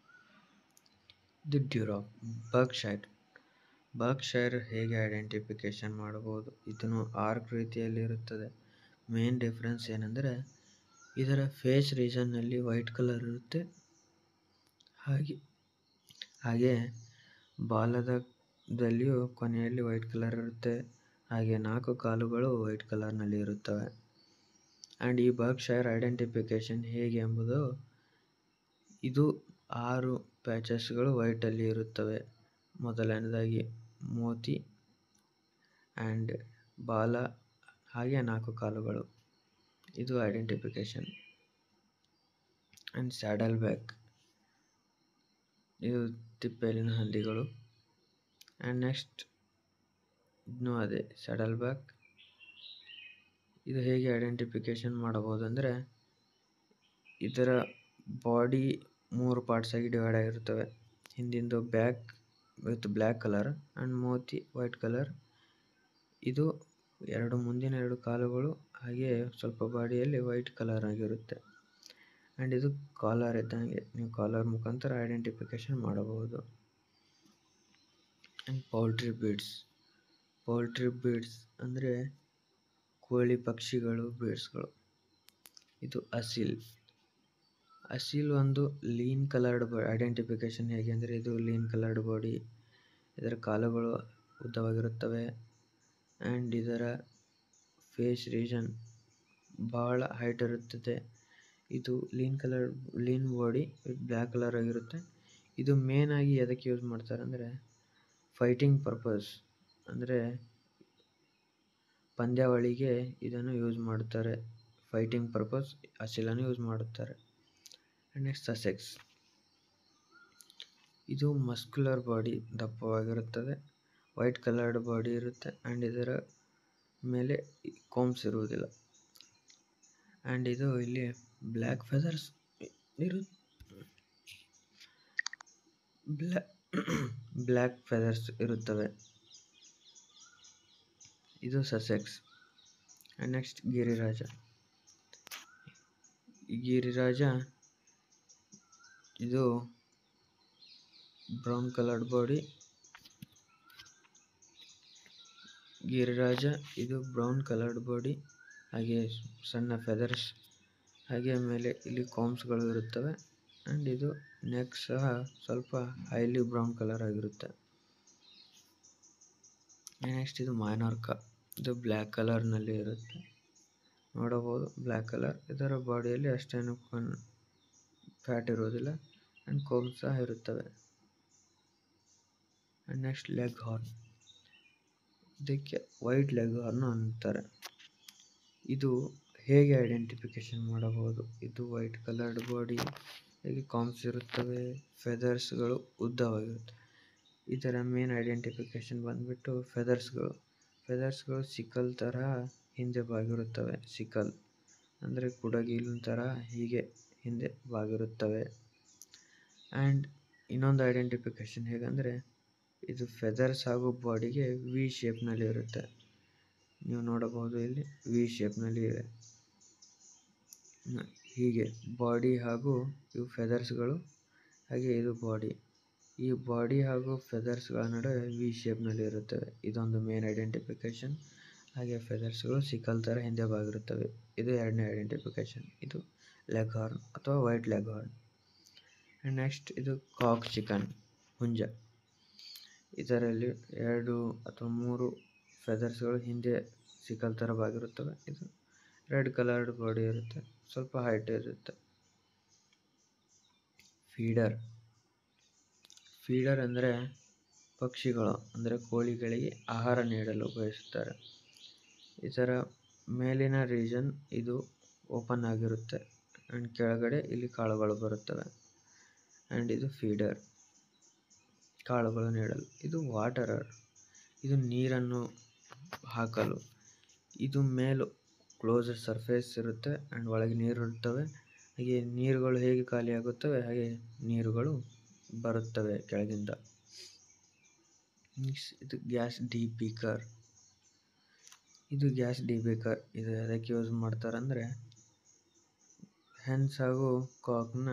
ಇದು ಡ್ಯುರಾಕ್. ಬರ್ಕ್ಷೈರ್ ಹೇಗೆ ಐಡೆಂಟಿಫಿಕೇಶನ್ ಮಾಡಬಹುದು? ಇದನ್ನು ಆರ್ಕ್ ರೀತಿಯಲ್ಲಿ ಇರುತ್ತದೆ. ಮೇನ್ ಡಿಫ್ರೆನ್ಸ್ ಏನೆಂದರೆ, ಇದರ ಫೇಸ್ ರೀಜನ್ನಲ್ಲಿ ವೈಟ್ ಕಲರ್ ಇರುತ್ತೆ, ಹಾಗೆ ಬಾಲದಲ್ಲಿಯೂ ಕೊನೆಯಲ್ಲಿ ವೈಟ್ ಕಲರ್ ಇರುತ್ತೆ. ಹಾಗೆ 4 ಕಾಲುಗಳು ವೈಟ್ ಕಲರ್ನಲ್ಲಿ ಇರುತ್ತವೆ. ಆ್ಯಂಡ್ ಈ ಬರ್ಕ್ಷೈರ್ ಐಡೆಂಟಿಫಿಕೇಶನ್ ಹೇಗೆ ಎಂಬುದು, ಇದು 6 ಪ್ಯಾಚಸ್ಗಳು ವೈಟಲ್ಲಿ ಇರುತ್ತವೆ. ಮೊದಲನೇದಾಗಿ ಮೋತಿ ಆ್ಯಂಡ್ ಬಾಲ, ಹಾಗೆ 4 ಕಾಲುಗಳು. ಇದು ಐಡೆಂಟಿಫಿಕೇಶನ್. ಆ್ಯಂಡ್ ಸ್ಯಾಡಲ್ ಬ್ಯಾಕ್, ಇದು ತಿಪ್ಪೆಯಲ್ಲಿನ ಹಂದಿಗಳು. ಆ್ಯಂಡ್ ನೆಕ್ಸ್ಟ್ ಇನ್ನೂ ಅದೇ ಸ್ಯಾಡಲ್ ಬ್ಯಾಕ್. ಇದು ಹೇಗೆ ಐಡೆಂಟಿಫಿಕೇಶನ್ ಮಾಡಬಹುದು ಅಂದರೆ, ಇದರ ಬಾಡಿ 3 ಪಾರ್ಟ್ಸ್ ಆಗಿ ಡಿವೈಡ್ ಆಗಿರುತ್ತವೆ. ಹಿಂದಿಂದು back with black colour and ಮೋತಿ ವೈಟ್ ಕಲರ್. ಇದು ಮುಂದಿನ 2 ಕಾಲುಗಳು ಹಾಗೆ ಸ್ವಲ್ಪ ಬಾಡಿಯಲ್ಲಿ ವೈಟ್ ಕಲರ್ ಆಗಿರುತ್ತೆ. ಆ್ಯಂಡ್ ಇದು ಕಾಲರ್ ಇದ್ದಂಗೆ, ನೀವು ಕಾಲರ್ ಮುಖಾಂತರ ಐಡೆಂಟಿಫಿಕೇಶನ್ ಮಾಡಬಹುದು. ಆ್ಯಂಡ್ ಪೌಲ್ಟ್ರಿ ಬೀಡ್ಸ್ ಅಂದರೆ ಕೋಳಿ ಪಕ್ಷಿಗಳು ಬೀಡ್ಸ್ಗಳು. ಇದು ಅಸೀಲ್ ಒಂದು ಲೀನ್ ಕಲರ್ಡ್ ಐಡೆಂಟಿಫಿಕೇಶನ್ ಹೇಗೆ ಅಂದರೆ ಇದು ಲೀನ್ ಕಲರ್ಡ್ ಬಾಡಿ, ಇದರ ಕಾಲುಗಳು ಉದ್ದವಾಗಿರುತ್ತವೆ ಆ್ಯಂಡ್ ಇದರ ಫೇಸ್ ರೀಜನ್ ಬಹಳ ಹೈಟ್ ಇರುತ್ತದೆ. ಇದು ಲೀನ್ ಬಾಡಿ ಬ್ಲ್ಯಾಕ್ ಕಲರ್ ಆಗಿರುತ್ತೆ. ಇದು ಮೇನ್ ಆಗಿ ಎದಕ್ಕೆ ಯೂಸ್ ಮಾಡ್ತಾರೆ ಅಂದರೆ ಫೈಟಿಂಗ್ ಪರ್ಪಸ್, ಅಂದರೆ ಪಂದ್ಯಾವಳಿಗೆ ಇದನ್ನು ಯೂಸ್ ಮಾಡುತ್ತಾರೆ. ಫೈಟಿಂಗ್ ಪರ್ಪಸ್ ಅಸೀಲನ್ನು ಯೂಸ್ ಮಾಡುತ್ತಾರೆ. Next Sussex. ಇದು ಮಸ್ಕ್ಯುಲರ್ ಬಾಡಿ, ದಪ್ಪವಾಗಿರುತ್ತದೆ, ವೈಟ್ ಕಲರ್ಡ್ ಬಾಡಿ ಇರುತ್ತೆ ಆ್ಯಂಡ್ ಇದರ ಮೇಲೆ ಕೋಮ್ಸ್ ಇರುವುದಿಲ್ಲ. ಆ್ಯಂಡ್ ಇದು ಇಲ್ಲಿ ಬ್ಲ್ಯಾಕ್ ಫೆದರ್ಸ್ ಇರುತ್ತವೆ. ಇದು ಸಸೆಕ್ಸ್. And next Giriraja. ಇದು ಬ್ರೌನ್ ಕಲರ್ಡ್ ಬಾಡಿ. ಇದು ಬ್ರೌನ್ ಕಲರ್ಡ್ ಬಾಡಿ, ಹಾಗೆ ಸಣ್ಣ ಫೆದರ್ಸ್, ಹಾಗೆ ಮೇಲೆ ಇಲ್ಲಿ ಕಾಮ್ಸ್ಗಳು ಇರುತ್ತವೆ ಆ್ಯಂಡ್ ಇದು ನೆಕ್ ಸಹ ಸ್ವಲ್ಪ ಹೈಲಿ ಬ್ರೌನ್ ಕಲರ್ ಆಗಿರುತ್ತೆ. ನೆಕ್ಸ್ಟ್ ಇದು ಮೈನಾರ್ಕ. ಇದು ಬ್ಲ್ಯಾಕ್ ಕಲರ್ನಲ್ಲಿ ಇರುತ್ತೆ, ನೋಡಬಹುದು ಬ್ಲ್ಯಾಕ್ ಕಲರ್. ಇದರ ಬಾಡಿಯಲ್ಲಿ ಅಷ್ಟೇನು ಫ್ಯಾಟ್ ಇರುವುದಿಲ್ಲ ಆ್ಯಂಡ್ ಕೋಮ್ಸ್ ಸಹ ಇರುತ್ತವೆ. And next leg horn. ಇದಕ್ಕೆ ವೈಟ್ ಲೆಗ್ ಹಾರ್ನ್ ಅಂತಾರೆ. ಇದು ಹೇಗೆ ಐಡೆಂಟಿಫಿಕೇಶನ್ ಮಾಡಬಹುದು? ಇದು ವೈಟ್ ಕಲರ್ಡ್ ಬಾಡಿ, ಹೇಗೆ ಕಾಮ್ಸ್ ಇರುತ್ತವೆ, ಫೆದರ್ಸ್ಗಳು ಉದ್ದವಾಗಿರುತ್ತೆ. ಇದರ ಮೇನ್ ಐಡೆಂಟಿಫಿಕೇಶನ್ ಬಂದ್ಬಿಟ್ಟು ಫೆದರ್ಸ್ಗಳು ಸಿಕಲ್ ತರಹ ಹಿಂದೆ ಬಾಗಿರುತ್ತವೆ. ಸಿಕಲ್ ಅಂದರೆ ಕುಡಗಿಲಿನ ತರಹ ಹೀಗೆ ಹಿಂದೆ ಬಾಗಿರುತ್ತವೆ. ಆ್ಯಂಡ್ ಇನ್ನೊಂದು ಐಡೆಂಟಿಫಿಕೇಶನ್ ಹೇಗೆಂದರೆ ಇದು ಫೆದರ್ಸ್ ಹಾಗೂ ಬಾಡಿಗೆ ವಿ ಶೇಪ್ನಲ್ಲಿ ಇರುತ್ತೆ. ನೀವು ನೋಡಬಹುದು ಇಲ್ಲಿ ವಿ ಶೇಪ್ನಲ್ಲಿ ಇದೆ. ಹೀಗೆ ಬಾಡಿ ಹಾಗೂ ಇವು ಫೆದರ್ಸ್ಗಳು, ಹಾಗೆ ಇದು ಬಾಡಿ. ಈ ಬಾಡಿ ಹಾಗೂ ಫೆದರ್ಸ್ಗಳ ನಡುವೆ ವಿ ಶೇಪ್ನಲ್ಲಿ ಇರುತ್ತವೆ. ಇದೊಂದು ಮೇನ್ ಐಡೆಂಟಿಫಿಕೇಶನ್. ಹಾಗೆ ಫೆದರ್ಸ್ಗಳು ಸಿಕಲ್ ಥರ ಹಿಂದೆ ಬಾಗಿರುತ್ತವೆ. ಇದು ಎರಡನೇ ಐಡೆಂಟಿಫಿಕೇಶನ್. ಇದು ಲೆಗ್ ಹಾರ್ನ್ ಅಥವಾ white leg horn. And next ಇದು ಕಾಕ್ ಚಿಕನ್, ಹುಂಜ. ಇದರಲ್ಲಿ 2 ಅಥವಾ 3 ಫೆದರ್ಸ್ಗಳು ಹಿಂದೆ ಸಿಕಲ್ ಥರ ಬಾಗಿರುತ್ತವೆ. ಇದು ರೆಡ್ ಕಲರ್ಡ್ ಬಾಡಿ ಇರುತ್ತೆ, ಸ್ವಲ್ಪ ಹೈಟ್ ಇರುತ್ತೆ. ಫೀಡರ್ ಅಂದರೆ ಪಕ್ಷಿಗಳು ಅಂದರೆ ಕೋಳಿಗಳಿಗೆ ಆಹಾರ ನೀಡಲು ಬಯಸುತ್ತಾರೆ. ಇದರ ಮೇಲಿನ ರೀಜನ್ ಇದು ಓಪನ್ ಆಗಿರುತ್ತೆ ಆ್ಯಂಡ್ ಕೆಳಗಡೆ ಇಲ್ಲಿ ಕಾಳುಗಳು ಬರುತ್ತವೆ. ಆ್ಯಂಡ್ ಇದು ಫೀಡರ್, ಕಾಳುಗಳು ನೀಡಲು. ಇದು ವಾಟರರ್, ಇದು ನೀರನ್ನು ಹಾಕಲು. ಇದು ಮೇಲು ಕ್ಲೋಸ್ಡ್ ಸರ್ಫೇಸ್ ಇರುತ್ತೆ ಆ್ಯಂಡ್ ಒಳಗೆ ನೀರು ಇರುತ್ತವೆ. ಹಾಗೆ ನೀರುಗಳು ಹೇಗೆ ಖಾಲಿಯಾಗುತ್ತವೆ ಹಾಗೆ ನೀರುಗಳು ಬರುತ್ತವೆ ಕೆಳಗಿಂದ. ಇದು ಗ್ಯಾಸ್ ಡಿಬೇಕರ್. ಇದು ಎದಕ್ಕೆ ಯೂಸ್ ಮಾಡ್ತಾರೆ ಅಂದರೆ ಹೆನ್ಸ್ ಹಾಗೂ ಕಾಕ್ನ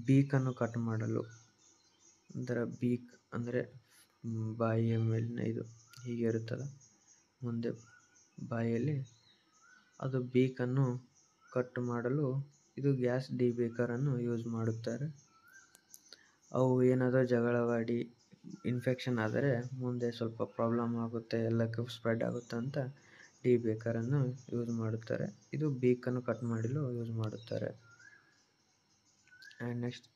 ಬೀಕನ್ನು ಕಟ್ ಮಾಡಲು. ಒಂಥರ ಬೀಕ್ ಅಂದರೆ ಬಾಯಿಯ ಮೇಲಿನ ಇದು ಹೀಗೆ ಇರುತ್ತಲ್ಲ, ಮುಂದೆ ಬಾಯಿಯಲ್ಲಿ ಅದು ಬೀಕನ್ನು ಕಟ್ ಮಾಡಲು ಇದು ಗ್ಯಾಸ್ ಡಿಬೇಕರನ್ನು ಯೂಸ್ ಮಾಡುತ್ತಾರೆ. ಅವು ಏನಾದರೂ ಜಗಳವಾಡಿ ಇನ್ಫೆಕ್ಷನ್ ಆದರೆ ಮುಂದೆ ಸ್ವಲ್ಪ ಪ್ರಾಬ್ಲಮ್ ಆಗುತ್ತೆ, ಎಲ್ಲಕ್ಕೂ ಸ್ಪ್ರೆಡ್ ಆಗುತ್ತೆ ಅಂತ ಡಿಬೇಕರನ್ನು ಯೂಸ್ ಮಾಡುತ್ತಾರೆ. ಇದು ಬೀಕನ್ನು ಕಟ್ ಮಾಡಲು ಯೂಸ್ ಮಾಡುತ್ತಾರೆ. ಆ್ಯಂಡ್ ನೆಕ್ಸ್ಟ್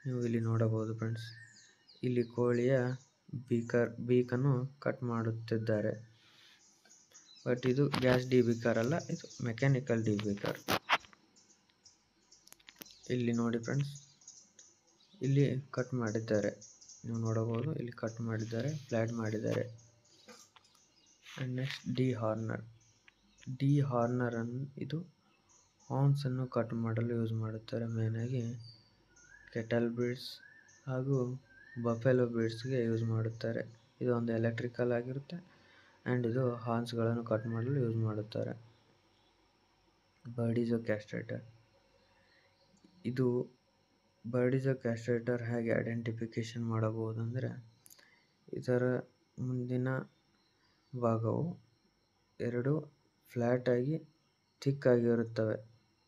ನೀವು ಇಲ್ಲಿ ನೋಡಬಹುದು ಫ್ರೆಂಡ್ಸ್, ಇಲ್ಲಿ ಕೋಳಿಯ ಬೀಕನ್ನು ಕಟ್ ಮಾಡುತ್ತಿದ್ದಾರೆ. ಬಟ್ ಇದು ಗ್ಯಾಸ್ ಡಿಬೇಕರ್ ಅಲ್ಲ, ಇದು ಮೆಕ್ಯಾನಿಕಲ್ ಡಿಬೇಕರ್. ಇಲ್ಲಿ ನೋಡಿ ಫ್ರೆಂಡ್ಸ್, ಇಲ್ಲಿ ಕಟ್ ಮಾಡಿದ್ದಾರೆ, ನೀವು ನೋಡಬಹುದು. ಇಲ್ಲಿ ಕಟ್ ಮಾಡಿದ್ದಾರೆ, ಫ್ಲಾಟ್ ಮಾಡಿದ್ದಾರೆ. ಆ್ಯಂಡ್ ನೆಕ್ಸ್ಟ್ ಡಿ ಹಾರ್ನರ್ ಇದು ಹಾರ್ನ್ಸ್ ಅನ್ನು ಕಟ್ ಮಾಡಲು ಯೂಸ್ ಮಾಡುತ್ತಾರೆ. ಮೇನಾಗಿ ಕೆಟಲ್ ಬೀಡ್ಸ್ ಹಾಗೂ ಬಫೆಲೋ ಬೀಡ್ಸ್ಗೆ ಯೂಸ್ ಮಾಡುತ್ತಾರೆ. ಇದು ಒಂದು ಎಲೆಕ್ಟ್ರಿಕಲ್ ಆಗಿರುತ್ತೆ ಆ್ಯಂಡ್ ಇದು ಹಾರ್ನ್ಸ್ಗಳನ್ನು ಕಟ್ ಮಾಡಲು ಯೂಸ್ ಮಾಡುತ್ತಾರೆ. ಬರ್ಡಿಸೋ ಕ್ಯಾಸ್ಟ್ರೇಟರ್. ಇದು ಬರ್ಡಿಸೋ ಕ್ಯಾಸ್ಟ್ರೇಟರ್ ಹೇಗೆ ಐಡೆಂಟಿಫಿಕೇಶನ್ ಮಾಡಬಹುದು ಅಂದರೆ, ಇದರ ಮುಂದಿನ ಭಾಗವು ಎರಡು ಫ್ಲ್ಯಾಟ್ ಆಗಿ ಥಿಕ್ ಆಗಿರುತ್ತವೆ.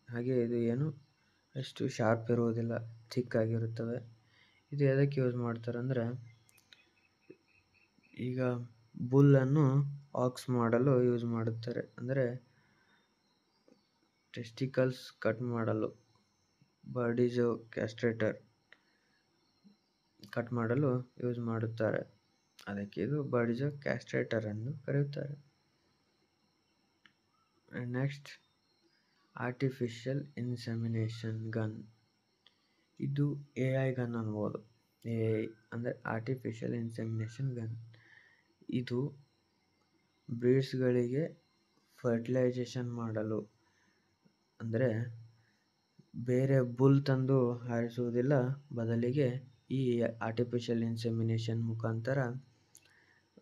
ಹಾಗೆ ಇದು ಏನು ಅಷ್ಟು ಶಾರ್ಪ್ ಇರುವುದಿಲ್ಲ, ಥಿಕ್ ಆಗಿರುತ್ತವೆ. ಇದು ಎದಕ್ಕೆ ಯೂಸ್ ಮಾಡ್ತಾರೆ ಅಂದರೆ, ಈಗ ಬುಲ್ಲನ್ನು ಆಕ್ಸ್ ಮಾಡಲು ಯೂಸ್ ಮಾಡುತ್ತಾರೆ. ಅಂದರೆ ಟೆಸ್ಟಿಕಲ್ಸ್ ಕಟ್ ಮಾಡಲು ಬರ್ಡಿಸೋ ಕ್ಯಾಸ್ಟ್ರೇಟರ್ ಕಟ್ ಮಾಡಲು ಯೂಸ್ ಮಾಡುತ್ತಾರೆ. ಅದಕ್ಕೆ ಇದು ಬರ್ಡಿಸೋ ಕ್ಯಾಸ್ಟ್ರೇಟರ್ ಎಂದು ಕರೆಯುತ್ತಾರೆ. Next, artificial insemination gun. ಇದು AI ಗನ್ ಅನ್ಬೋದು. AI ಅಂದರೆ ಆರ್ಟಿಫಿಷಿಯಲ್ ಇನ್ಸೆಮಿನೇಷನ್ ಗನ್. ಇದು ಬ್ರೀಡ್ಸ್ಗಳಿಗೆ ಫರ್ಟಿಲೈಸೇಷನ್ ಮಾಡಲು, ಅಂದರೆ ಬೇರೆ ಬುಲ್ ತಂದು ಹಾರಿಸುವುದಿಲ್ಲ, ಬದಲಿಗೆ ಈ ಆರ್ಟಿಫಿಷಿಯಲ್ ಇನ್ಸೆಮಿನೇಷನ್ ಮುಖಾಂತರ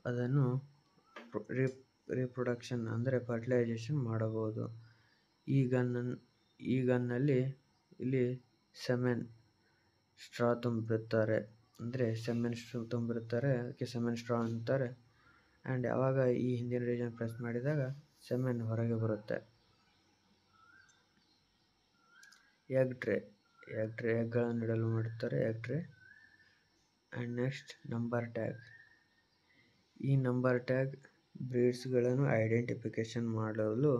ಅದನ್ನು ರಿಪ್ರೊಡಕ್ಷನ್ ಅಂದರೆ ಫರ್ಟಿಲೈಸೇಷನ್ ಮಾಡಬಹುದು. ಈ ಗನ್ನಲ್ಲಿ ಇಲ್ಲಿ ಸೆಮೆನ್ ಸ್ಟ್ರಾ ತುಂಬಿರುತ್ತಾರೆ, ಅಂದರೆ ಸೆಮೆನ್ ತುಂಬಿರುತ್ತಾರೆ, ಅದಕ್ಕೆ ಸೆಮೆನ್ ಸ್ಟ್ರಾ ಅಂತಾರೆ. ಆ್ಯಂಡ್ ಯಾವಾಗ ಈ ಹಿಂದಿನ ರೀಜನ್ ಪ್ರೆಸ್ ಮಾಡಿದಾಗ ಸೆಮೆನ್ ಹೊರಗೆ ಬರುತ್ತೆ. Egg tray. ಎಗ್ಗಳನ್ನು ಇಡಲು ಮಾಡುತ್ತಾರೆ, egg tray. And next, number tag. ಈ ನಂಬರ್ ಟ್ಯಾಗ್ ಬ್ರೀಡ್ಸ್ಗಳನ್ನು ಐಡೆಂಟಿಫಿಕೇಶನ್ ಮಾಡಲು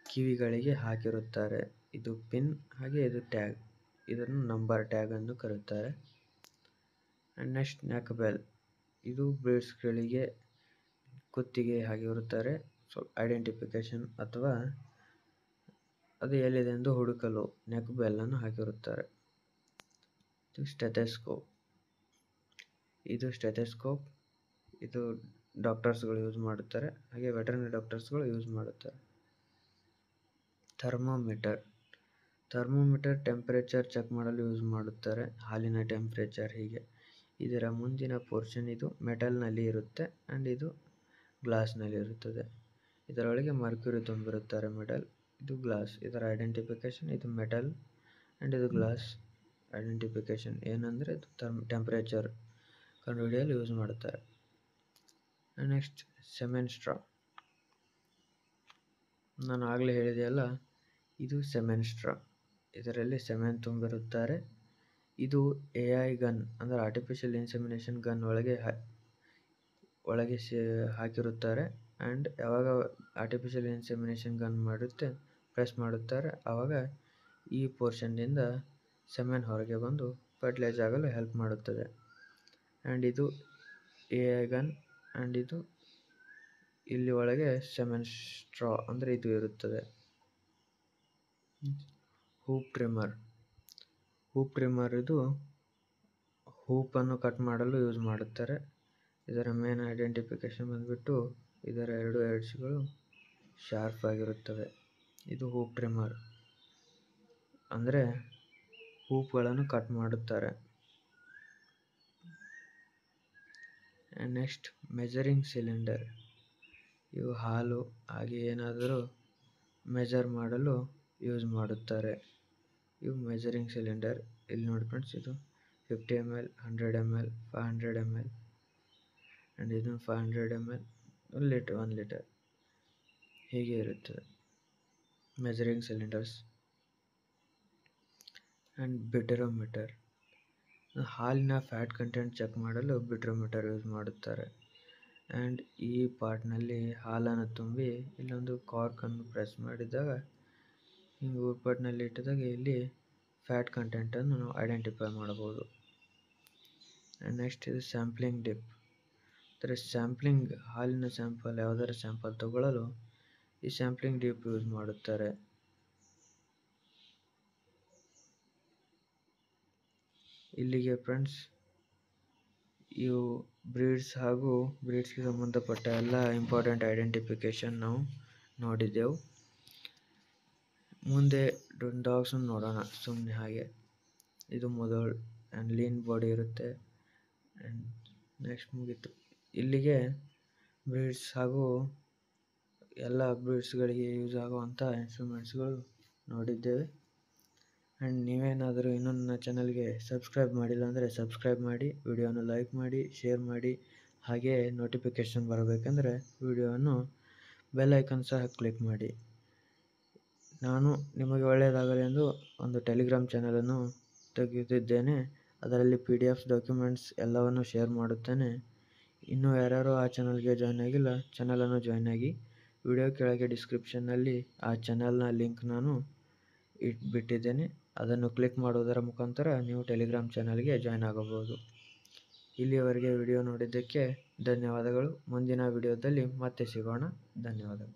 ಕಿವಿಗಳಿಗೆ ಹಾಕಿರುತ್ತಾರೆ. ಇದು ಪಿನ್, ಹಾಗೆ ಇದು ಟ್ಯಾಗ್. ಇದನ್ನು ನಂಬರ್ ಟ್ಯಾಗ್ ಎಂದು ಕರೆಯುತ್ತಾರೆ. And next, neck bell. ಇದು ಬ್ರೀಡ್ಸ್ಗಳಿಗೆ ಕುತ್ತಿಗೆ ಹಾಕಿರುತ್ತಾರೆ. ಸೊ ಐಡೆಂಟಿಫಿಕೇಶನ್ ಅಥವಾ ಅದು ಎಲ್ಲಿದೆ ಎಂದು ಹುಡುಕಲು ನೆಕ್ ಬೆಲ್ಲನ್ನು ಹಾಕಿರುತ್ತಾರೆ. ಇದು ಸ್ಟೆಥೆಸ್ಕೋಪ್. ಇದು ಡಾಕ್ಟರ್ಸ್ಗಳು ಯೂಸ್ ಮಾಡುತ್ತಾರೆ, ಹಾಗೆ ವೆಟರ್ನರಿ ಡಾಕ್ಟರ್ಸ್ಗಳು ಯೂಸ್ ಮಾಡುತ್ತಾರೆ. ಥರ್ಮೋಮೀಟರ್ ಟೆಂಪರೇಚರ್ ಚೆಕ್ ಮಾಡಲು ಯೂಸ್ ಮಾಡುತ್ತಾರೆ. ಹಾಲಿನ ಟೆಂಪರೇಚರ್ ಹೀಗೆ. ಇದರ ಮುಂದಿನ ಪೋರ್ಷನ್ ಇದು ಮೆಟಲ್ನಲ್ಲಿ ಇರುತ್ತೆ, ಆ್ಯಂಡ್ ಇದು ಗ್ಲಾಸ್ನಲ್ಲಿ ಇರುತ್ತದೆ. ಇದರೊಳಗೆ ಮರ್ಕ್ಯುರಿ ತುಂಬಿರುತ್ತಾರೆ, ಮೆಟಲ್. ಇದು ಗ್ಲಾಸ್. ಇದರ ಐಡೆಂಟಿಫಿಕೇಶನ್ ಇದು ಮೆಟಲ್ ಆ್ಯಂಡ್ ಇದು ಗ್ಲಾಸ್. ಐಡೆಂಟಿಫಿಕೇಶನ್ ಏನಂದರೆ ಇದು ಟೆಂಪರೇಚರ್ ಕಂಡುಹಿಡಿಯಲು ಯೂಸ್ ಮಾಡುತ್ತಾರೆ. Next, semen straw. ನಾನು ಆಗಲೇ ಹೇಳಿದೆಯಲ್ಲ, ಇದು ಸೆಮೆನ್ ಸ್ಟ್ರಾ. ಇದರಲ್ಲಿ ಸೆಮೆನ್ ತುಂಬಿರುತ್ತಾರೆ. ಇದು AI ಗನ್ ಅಂದರೆ ಆರ್ಟಿಫಿಷಿಯಲ್ ಇನ್ಸೆಮಿನೇಷನ್ ಗನ್ ಒಳಗೆ ಹಾಕಿರುತ್ತಾರೆ. ಆ್ಯಂಡ್ ಯಾವಾಗ ಆರ್ಟಿಫಿಷಿಯಲ್ ಇನ್ಸೆಮಿನೇಷನ್ ಗನ್ ಪ್ರೆಸ್ ಮಾಡುತ್ತಾರೆ, ಆವಾಗ ಈ ಪೋರ್ಷನ್ನಿಂದ ಸೆಮೆನ್ ಹೊರಗೆ ಬಂದು ಫರ್ಟಿಲೈಸ್ ಆಗಲು ಹೆಲ್ಪ್ ಮಾಡುತ್ತದೆ. ಆ್ಯಂಡ್ ಇದು AI ಗನ್. ಆ್ಯಂಡ್ ಇದು ಇಲ್ಲಿ ಒಳಗೆ ಸೆಮೆನ್ ಸ್ಟ್ರಾ ಅಂದರೆ ಇದು ಇರುತ್ತದೆ. ಹೂಪ್ ಟ್ರಿಮ್ಮರ್ ಇದು ಹೂಪನ್ನು ಕಟ್ ಮಾಡಲು ಯೂಸ್ ಮಾಡುತ್ತಾರೆ. ಇದರ ಮೇನ್ ಐಡೆಂಟಿಫಿಕೇಶನ್ ಬಂದುಬಿಟ್ಟು ಇದರ ಎರಡು ಎಡ್ಜ್ಗಳು ಶಾರ್ಪ್ ಆಗಿರುತ್ತವೆ. ಇದು ಹೂಪ್ ಟ್ರಿಮ್ಮರ್ ಅಂದರೆ ಹೂಪ್ಗಳನ್ನು ಕಟ್ ಮಾಡುತ್ತಾರೆ. Next, measuring cylinder. ಇವು ಹಾಲು ಹಾಗೆ ಏನಾದರೂ ಮೆಜರ್ ಮಾಡಲು ಯೂಸ್ ಮಾಡುತ್ತಾರೆ. ಇವು ಮೆಜರಿಂಗ್ ಸಿಲಿಂಡರ್. ಇಲ್ಲಿ ನೋಡಿ ಫ್ರೆಂಡ್ಸ್, ಇದು 50 ml, 100 ml, 500 ml ಆ್ಯಂಡ್ ಇದು 500 ml, 1 ಲೀಟರ್ ಹೀಗೆ ಇರುತ್ತದೆ ಮೆಜರಿಂಗ್ ಸಿಲಿಂಡರ್ಸ್. ಆ್ಯಂಡ್ ಬಿಟರೋಮೀಟರ್. ಹಾಲಿನ ಫ್ಯಾಟ್ ಕಂಟೆಂಟ್ ಚೆಕ್ ಮಾಡಲು ಬಿಟರೋಮೀಟರ್ ಯೂಸ್ ಮಾಡುತ್ತಾರೆ. ಆ್ಯಂಡ್ ಈ ಪಾರ್ಟ್ನಲ್ಲಿ ಹಾಲನ್ನು ತುಂಬಿ ಇಲ್ಲೊಂದು ಕಾರ್ಕನ್ನು ಪ್ರೆಸ್ ಮಾಡಿದಾಗ ಹಿಂಗೆ ಊರ್ಪಟ್ನಲ್ಲಿ ಇಟ್ಟಿದಾಗ ಇಲ್ಲಿ ಫ್ಯಾಟ್ ಕಂಟೆಂಟನ್ನು ನಾವು ಐಡೆಂಟಿಫೈ ಮಾಡಬಹುದು. ಆ್ಯಂಡ್ ನೆಕ್ಸ್ಟ್, ಇದು ಸ್ಯಾಂಪ್ಲಿಂಗ್ ಡಿಪ್. ಅಂದರೆ ಸ್ಯಾಂಪ್ಲಿಂಗ್, ಹಾಲಿನ ಸ್ಯಾಂಪಲ್ ಯಾವುದರ ಸ್ಯಾಂಪಲ್ ತಗೊಳ್ಳಲು ಈ ಸ್ಯಾಂಪ್ಲಿಂಗ್ ಡಿಪ್ ಯೂಸ್ ಮಾಡುತ್ತಾರೆ. ಇಲ್ಲಿಗೆ ಫ್ರೆಂಡ್ಸ್ ಇವು ಬ್ರೀಡ್ಸ್ ಹಾಗೂ ಬ್ರೀಡ್ಸ್ಗೆ ಸಂಬಂಧಪಟ್ಟ ಎಲ್ಲ ಇಂಪಾರ್ಟೆಂಟ್ ಐಡೆಂಟಿಫಿಕೇಶನ್ ನಾವು ನೋಡಿದೆವು. ಮುಂದೆ ಡಾಗ್ಸನ್ನು ನೋಡೋಣ ಸುಮ್ಮನೆ ಹಾಗೆ. ಇದು ಮೊದಲು ಆ್ಯಂಡ್ ಲೀನ್ ಬಾಡಿ ಇರುತ್ತೆ. ಆ್ಯಂಡ್ ನೆಕ್ಸ್ಟ್ ಮುಗೀತು. ಇಲ್ಲಿಗೆ ಬ್ರೀಡ್ಸ್ ಹಾಗೂ ಎಲ್ಲ ಬ್ರೀಡ್ಸ್ಗಳಿಗೆ ಯೂಸ್ ಆಗುವಂಥ ಇನ್ಸ್ಟ್ರೂಮೆಂಟ್ಸ್ಗಳು ನೋಡಿದ್ದೇವೆ. ಆ್ಯಂಡ್ ನೀವೇನಾದರೂ ಇನ್ನೂ ನನ್ನ ಚಾನಲ್ಗೆ ಸಬ್ಸ್ಕ್ರೈಬ್ ಮಾಡಿಲ್ಲ ಅಂದರೆ ಸಬ್ಸ್ಕ್ರೈಬ್ ಮಾಡಿ, ವಿಡಿಯೋನ ಲೈಕ್ ಮಾಡಿ, ಶೇರ್ ಮಾಡಿ, ಹಾಗೆ ನೋಟಿಫಿಕೇಷನ್ ಬರಬೇಕೆಂದರೆ ವಿಡಿಯೋವನ್ನು ಬೆಲ್ ಐಕನ್ ಸಹ ಕ್ಲಿಕ್ ಮಾಡಿ. ನಾನು ನಿಮಗೆ ಒಳ್ಳೆಯದಾಗಲಿ ಎಂದು ಒಂದು ಟೆಲಿಗ್ರಾಮ್ ಚಾನಲನ್ನು ತೆಗೆದಿದ್ದೇನೆ. ಅದರಲ್ಲಿ PDF ಡಾಕ್ಯುಮೆಂಟ್ಸ್ ಎಲ್ಲವನ್ನು ಶೇರ್ ಮಾಡುತ್ತೇನೆ. ಇನ್ನೂ ಯಾರ್ಯಾರು ಆ ಚಾನಲ್ಗೆ ಜಾಯ್ನ್ ಆಗಿಲ್ಲ, ಚಾನಲನ್ನು ಜಾಯ್ನ್ ಆಗಿ. ವಿಡಿಯೋ ಕೆಳಗೆ ಡಿಸ್ಕ್ರಿಪ್ಷನ್ನಲ್ಲಿ ಆ ಚಾನಲ್ನ ಲಿಂಕ್ ನಾನು ಬಿಟ್ಟಿದ್ದೇನೆ. ಅದನ್ನು ಕ್ಲಿಕ್ ಮಾಡುವುದರ ಮುಖಾಂತರ ನೀವು ಟೆಲಿಗ್ರಾಮ್ ಚಾನಲ್ಗೆ ಜಾಯ್ನ್ ಆಗಬಹುದು. ಇಲ್ಲಿಯವರೆಗೆ ವಿಡಿಯೋ ನೋಡಿದ್ದಕ್ಕೆ ಧನ್ಯವಾದಗಳು. ಮುಂದಿನ ವಿಡಿಯೋದಲ್ಲಿ ಮತ್ತೆ ಸಿಗೋಣ. ಧನ್ಯವಾದಗಳು.